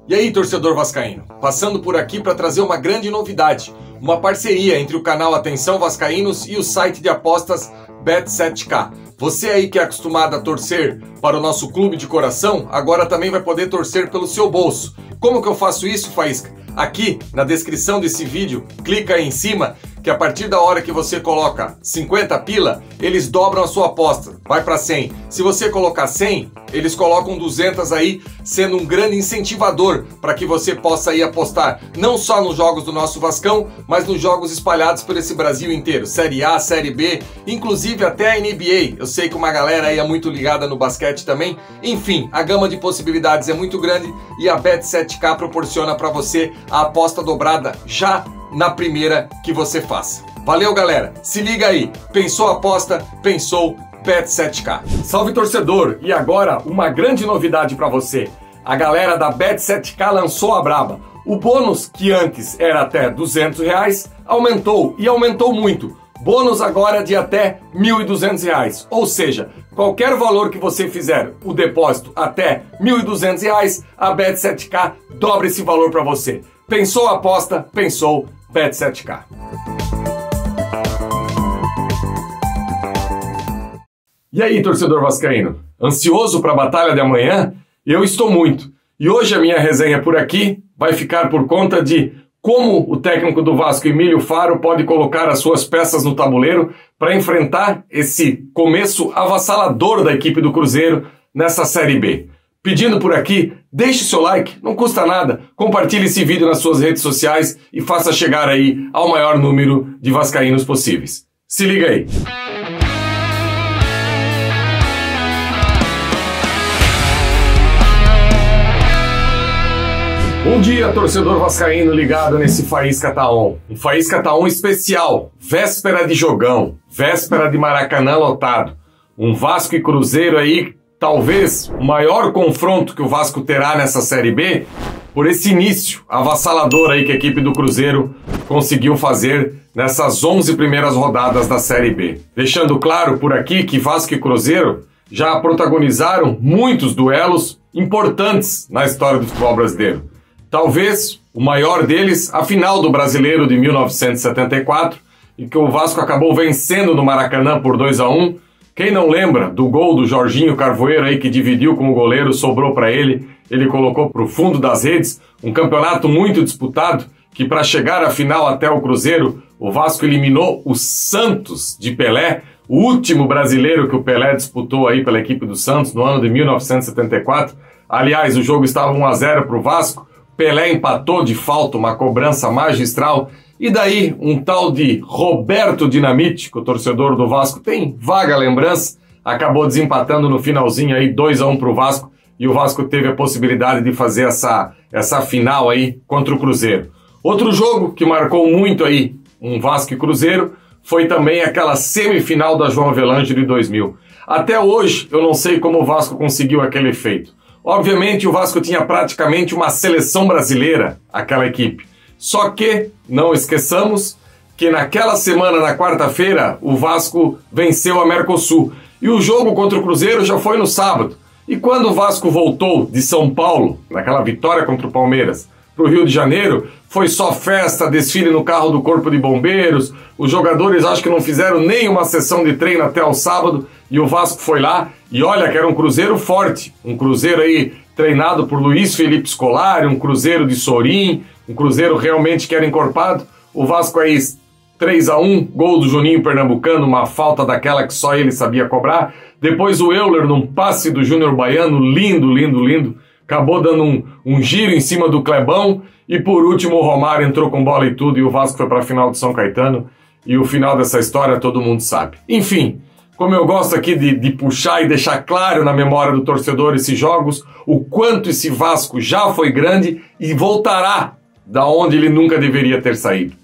E aí, torcedor vascaíno, passando por aqui para trazer uma grande novidade, uma parceria entre o canal Atenção Vascaínos e o site de apostas Bet7k. Você aí que é acostumado a torcer para o nosso clube de coração, agora também vai poder torcer pelo seu bolso. Como que eu faço isso, Faísca? Aqui na descrição desse vídeo, clica aí em cima que a partir da hora que você coloca 50 pila, eles dobram a sua aposta, vai para 100. Se você colocar 100, eles colocam 200 aí, sendo um grande incentivador para que você possa aí apostar não só nos jogos do nosso Vascão, mas nos jogos espalhados por esse Brasil inteiro, Série A, Série B, inclusive até a NBA. Eu sei que uma galera aí é muito ligada no basquete também. Enfim, a gama de possibilidades é muito grande e a Bet7k proporciona para você a aposta dobrada já na primeira que você faça. Valeu, galera! Se liga aí! Pensou aposta? Pensou Bet7k. Salve, torcedor! E agora, uma grande novidade para você. A galera da Bet7k lançou a braba. O bônus, que antes era até R$200, aumentou e aumentou muito. Bônus agora de até R$1.200. Ou seja, qualquer valor que você fizer o depósito até R$1.200, a Bet7k dobra esse valor para você. Pensou aposta? Pensou Bet7k. E aí, torcedor vascaíno? Ansioso para a batalha de amanhã? Eu estou muito. E hoje a minha resenha por aqui vai ficar por conta de como o técnico do Vasco, Emílio Faro, pode colocar as suas peças no tabuleiro para enfrentar esse começo avassalador da equipe do Cruzeiro nessa Série B. Pedindo por aqui, deixe seu like, não custa nada, compartilhe esse vídeo nas suas redes sociais e faça chegar aí ao maior número de vascaínos possíveis. Se liga aí! Bom dia, torcedor vascaíno ligado nesse Faísca Tá On. Um Faísca Tá On especial, véspera de jogão, véspera de Maracanã lotado. Um Vasco e Cruzeiro aí, talvez o maior confronto que o Vasco terá nessa Série B, por esse início avassalador aí que a equipe do Cruzeiro conseguiu fazer nessas 11 primeiras rodadas da Série B. Deixando claro por aqui que Vasco e Cruzeiro já protagonizaram muitos duelos importantes na história do futebol brasileiro. Talvez o maior deles, a final do Brasileiro de 1974, em que o Vasco acabou vencendo no Maracanã por 2-1. Quem não lembra do gol do Jorginho Carvoeiro aí que dividiu com o goleiro, sobrou para ele colocou para o fundo das redes, um campeonato muito disputado, que para chegar à final até o Cruzeiro, o Vasco eliminou o Santos de Pelé, o último brasileiro que o Pelé disputou aí pela equipe do Santos no ano de 1974. Aliás, o jogo estava 1-0 para o Vasco, Pelé empatou de falta, uma cobrança magistral, e daí um tal de Roberto Dinamite, que o torcedor do Vasco tem vaga lembrança, acabou desempatando no finalzinho aí 2-1 para o Vasco, e o Vasco teve a possibilidade de fazer essa final aí contra o Cruzeiro. Outro jogo que marcou muito aí um Vasco e Cruzeiro foi também aquela semifinal da João Avelange de 2000. Até hoje eu não sei como o Vasco conseguiu aquele efeito. Obviamente o Vasco tinha praticamente uma seleção brasileira, aquela equipe. Só que, não esqueçamos, que naquela semana, na quarta-feira, o Vasco venceu a Mercosul. E o jogo contra o Cruzeiro já foi no sábado. E quando o Vasco voltou de São Paulo, naquela vitória contra o Palmeiras, para o Rio de Janeiro, foi só festa, desfile no carro do Corpo de Bombeiros, os jogadores acho que não fizeram nem uma sessão de treino até o sábado, e o Vasco foi lá, e olha que era um Cruzeiro forte, um Cruzeiro aí treinado por Luiz Felipe Scolari, um Cruzeiro de Sorin, um Cruzeiro realmente que era encorpado. O Vasco aí 3-1, gol do Juninho Pernambucano, uma falta daquela que só ele sabia cobrar. Depois o Euler num passe do Júnior Baiano, lindo, lindo, lindo, acabou dando um giro em cima do Clebão. E por último o Romário entrou com bola e tudo, e o Vasco foi para a final de São Caetano. E o final dessa história todo mundo sabe. Enfim, como eu gosto aqui de puxar e deixar claro na memória do torcedor esses jogos, o quanto esse Vasco já foi grande e voltará da onde ele nunca deveria ter saído.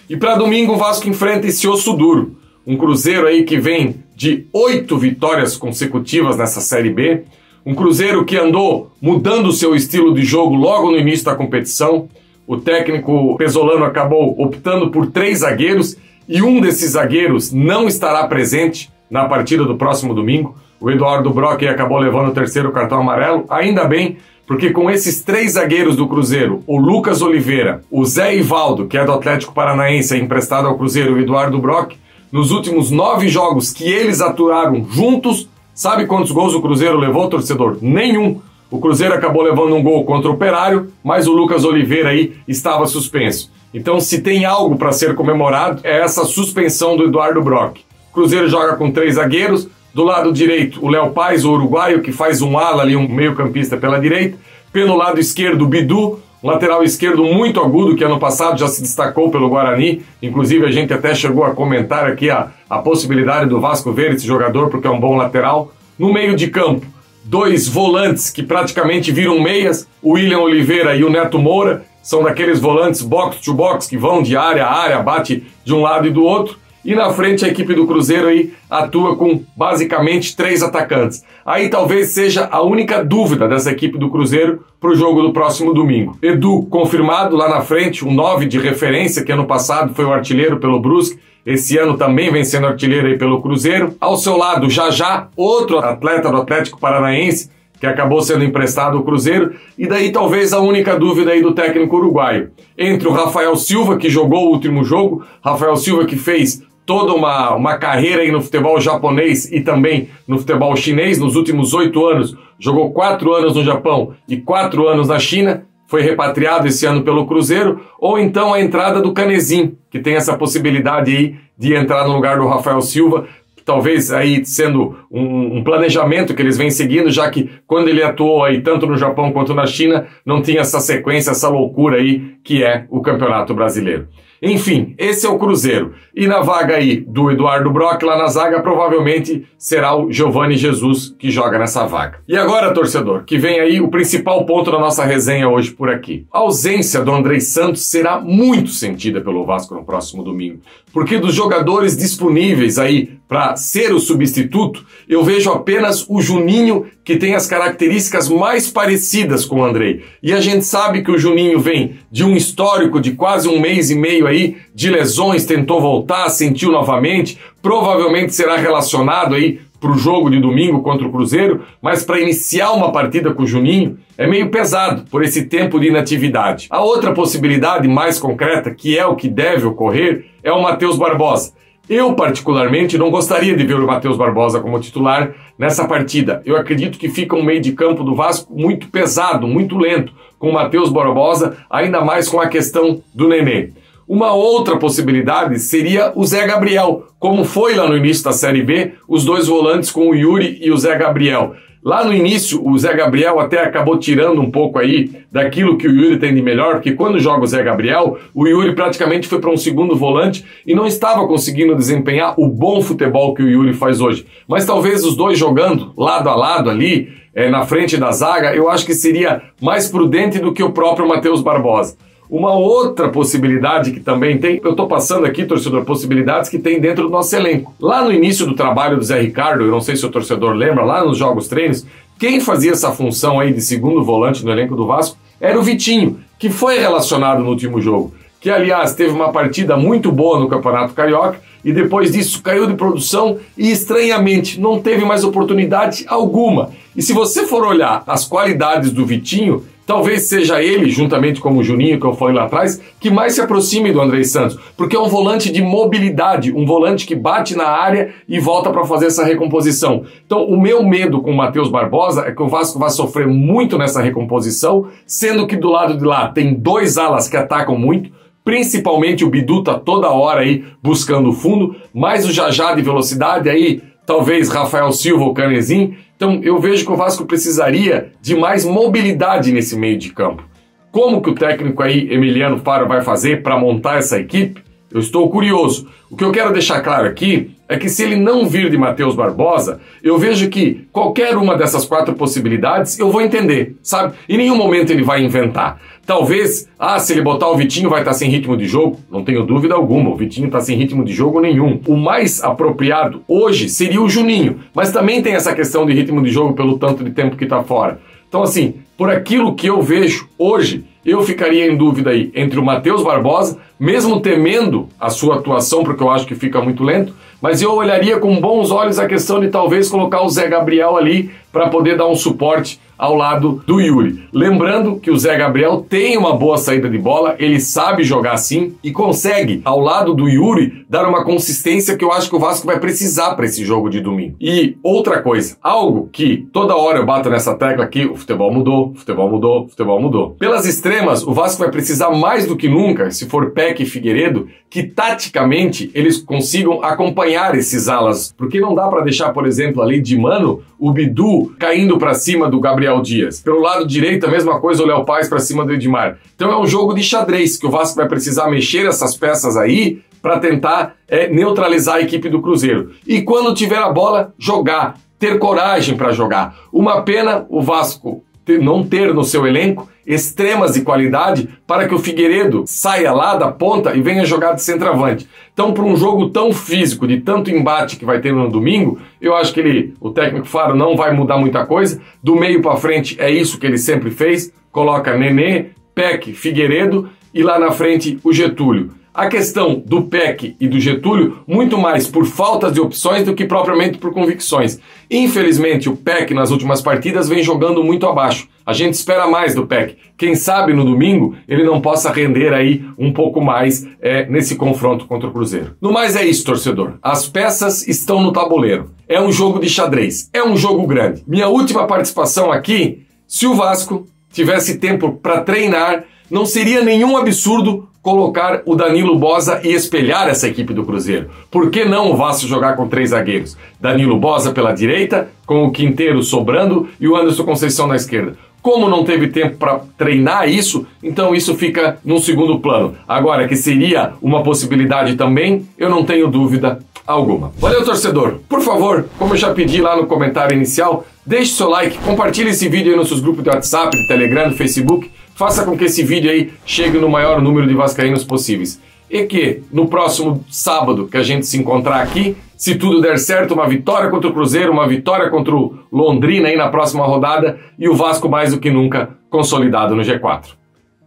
E para domingo o Vasco enfrenta esse osso duro, um Cruzeiro aí que vem de 8 vitórias consecutivas nessa Série B, um Cruzeiro que andou mudando o seu estilo de jogo logo no início da competição. O técnico Pesolano acabou optando por 3 zagueiros e um desses zagueiros não estará presente na partida do próximo domingo. O Eduardo Brock acabou levando o 3º cartão amarelo, ainda bem, Porque com esses 3 zagueiros do Cruzeiro, o Lucas Oliveira, o Zé Ivaldo, que é do Atlético Paranaense, emprestado ao Cruzeiro, o Eduardo Brock, nos últimos 9 jogos que eles aturaram juntos, sabe quantos gols o Cruzeiro levou, torcedor? Nenhum. O Cruzeiro acabou levando um gol contra o Operário, mas o Lucas Oliveira aí estava suspenso. Então, se tem algo para ser comemorado, é essa suspensão do Eduardo Brock. O Cruzeiro joga com 3 zagueiros, do lado direito o Léo Paz, o uruguaio, que faz um ala ali, um meio-campista pela direita. Pelo lado esquerdo, o Bidu, um lateral esquerdo muito agudo, que ano passado já se destacou pelo Guarani. Inclusive, a gente até chegou a comentar aqui a possibilidade do Vasco ver esse jogador, porque é um bom lateral. No meio de campo, 2 volantes que praticamente viram meias, o William Oliveira e o Neto Moura, são daqueles volantes box to box que vão de área a área, bate de um lado e do outro. E na frente a equipe do Cruzeiro aí atua com basicamente 3 atacantes. Aí talvez seja a única dúvida dessa equipe do Cruzeiro para o jogo do próximo domingo. Edu confirmado lá na frente, um 9 de referência, que ano passado foi o artilheiro pelo Brusque. Esse ano também vem sendo artilheiro aí pelo Cruzeiro. Ao seu lado, Jajá, outro atleta do Atlético Paranaense, que acabou sendo emprestado ao Cruzeiro. E daí talvez a única dúvida aí do técnico uruguaio. Entre o Rafael Silva, que jogou o último jogo, Rafael Silva que fez toda uma carreira aí no futebol japonês e também no futebol chinês. Nos últimos 8 anos, jogou 4 anos no Japão e 4 anos na China. Foi repatriado esse ano pelo Cruzeiro. Ou então a entrada do Canezin, que tem essa possibilidade aí de entrar no lugar do Rafael Silva. Talvez aí sendo um planejamento que eles vêm seguindo, já que quando ele atuou aí tanto no Japão quanto na China, não tinha essa sequência, essa loucura aí que é o Campeonato Brasileiro. Enfim, esse é o Cruzeiro. E na vaga aí do Eduardo Brock, lá na zaga, provavelmente será o Giovani Jesus que joga nessa vaga. E agora, torcedor, que vem aí o principal ponto da nossa resenha hoje por aqui. A ausência do Andrei Santos será muito sentida pelo Vasco no próximo domingo. Porque dos jogadores disponíveis aí para ser o substituto, eu vejo apenas o Juninho, que tem as características mais parecidas com o Andrei. E a gente sabe que o Juninho vem de um histórico de quase 1 mês e meio aí de lesões, tentou voltar, sentiu novamente, provavelmente será relacionado aí para o jogo de domingo contra o Cruzeiro, mas para iniciar uma partida com o Juninho é meio pesado por esse tempo de inatividade. A outra possibilidade mais concreta, que é o que deve ocorrer, é o Matheus Barbosa. Eu, particularmente, não gostaria de ver o Matheus Barbosa como titular nessa partida. Eu acredito que fica um meio de campo do Vasco muito pesado, muito lento, com o Matheus Barbosa, ainda mais com a questão do Nenê. Uma outra possibilidade seria o Zé Gabriel, como foi lá no início da Série B, os 2 volantes com o Yuri e o Zé Gabriel. Lá no início, o Zé Gabriel até acabou tirando um pouco aí daquilo que o Yuri tem de melhor, porque quando joga o Zé Gabriel, o Yuri praticamente foi para um segundo volante e não estava conseguindo desempenhar o bom futebol que o Yuri faz hoje. Mas talvez os 2 jogando lado a lado ali, na frente da zaga, eu acho que seria mais prudente do que o próprio Matheus Barbosa. Uma outra possibilidade que também tem, eu estou passando aqui, torcedor, possibilidades que tem dentro do nosso elenco. Lá no início do trabalho do Zé Ricardo, eu não sei se o torcedor lembra, lá nos jogos treinos, quem fazia essa função aí de segundo volante no elenco do Vasco era o Vitinho, que foi relacionado no último jogo. Que, aliás, teve uma partida muito boa no Campeonato Carioca e depois disso caiu de produção e, estranhamente, não teve mais oportunidade alguma. E se você for olhar as qualidades do Vitinho, talvez seja ele, juntamente com o Juninho, que eu falei lá atrás, que mais se aproxime do Andrei Santos, porque é um volante de mobilidade, um volante que bate na área e volta para fazer essa recomposição. Então, o meu medo com o Matheus Barbosa é que o Vasco vai sofrer muito nessa recomposição, sendo que do lado de lá tem 2 alas que atacam muito, principalmente o Bidu tá toda hora aí buscando o fundo, mais o Jajá de velocidade aí, talvez Rafael Silva ou Canezin. Então eu vejo que o Vasco precisaria de mais mobilidade nesse meio de campo. Como que o técnico aí, Emiliano Faro, vai fazer para montar essa equipe? Eu estou curioso. O que eu quero deixar claro aqui é que se ele não vir de Matheus Barbosa, eu vejo que qualquer uma dessas 4 possibilidades eu vou entender, sabe? Em nenhum momento ele vai inventar. Talvez, se ele botar o Vitinho vai estar sem ritmo de jogo, não tenho dúvida alguma, o Vitinho está sem ritmo de jogo nenhum. O mais apropriado hoje seria o Juninho, mas também tem essa questão de ritmo de jogo pelo tanto de tempo que está fora. Então assim, por aquilo que eu vejo hoje, eu ficaria em dúvida aí entre o Matheus Barbosa, mesmo temendo a sua atuação, porque eu acho que fica muito lento, mas eu olharia com bons olhos a questão de talvez colocar o Zé Gabriel ali para poder dar um suporte ao lado do Yuri. Lembrando que o Zé Gabriel tem uma boa saída de bola, ele sabe jogar assim e consegue, ao lado do Yuri, dar uma consistência que eu acho que o Vasco vai precisar para esse jogo de domingo. E outra coisa, algo que toda hora eu bato nessa tecla aqui, o futebol mudou, futebol mudou, futebol mudou. Pelas extremas, o Vasco vai precisar mais do que nunca, se for Peck e Figueiredo, que taticamente eles consigam acompanhar esses alas, porque não dá para deixar, por exemplo, ali de mano, o Bidu caindo para cima do Gabriel Dias. Pelo lado direito, a mesma coisa, o Léo Paz para cima do Edmar. Então é um jogo de xadrez, que o Vasco vai precisar mexer essas peças aí para tentar neutralizar a equipe do Cruzeiro. E quando tiver a bola, jogar, ter coragem para jogar. Uma pena o Vasco não ter no seu elenco extremas de qualidade para que o Figueiredo saia lá da ponta e venha jogar de centroavante. Então, para um jogo tão físico, de tanto embate que vai ter no domingo, eu acho que o técnico Faro não vai mudar muita coisa. Do meio para frente é isso que ele sempre fez, coloca Nenê, Peck, Figueiredo e lá na frente o Getúlio. A questão do Peck e do Getúlio, muito mais por falta de opções do que propriamente por convicções. Infelizmente, o Peck nas últimas partidas vem jogando muito abaixo. A gente espera mais do Peck. Quem sabe no domingo ele não possa render aí um pouco mais nesse confronto contra o Cruzeiro. No mais é isso, torcedor. As peças estão no tabuleiro. É um jogo de xadrez. É um jogo grande. Minha última participação aqui, se o Vasco tivesse tempo para treinar, não seria nenhum absurdo colocar o Danilo Boza e espelhar essa equipe do Cruzeiro. Por que não o Vasco jogar com 3 zagueiros? Danilo Boza pela direita, com o Quinteiro sobrando e o Anderson Conceição na esquerda. Como não teve tempo para treinar isso, então isso fica num segundo plano. Agora, que seria uma possibilidade também, eu não tenho dúvida alguma. Valeu, torcedor! Por favor, como eu já pedi lá no comentário inicial, deixe seu like, compartilhe esse vídeo aí nos seus grupos de WhatsApp, de Telegram, do Facebook. Faça com que esse vídeo aí chegue no maior número de vascaínos possíveis. E que no próximo sábado que a gente se encontrar aqui, se tudo der certo, uma vitória contra o Cruzeiro, uma vitória contra o Londrina aí na próxima rodada e o Vasco mais do que nunca consolidado no G4.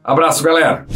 Abraço, galera!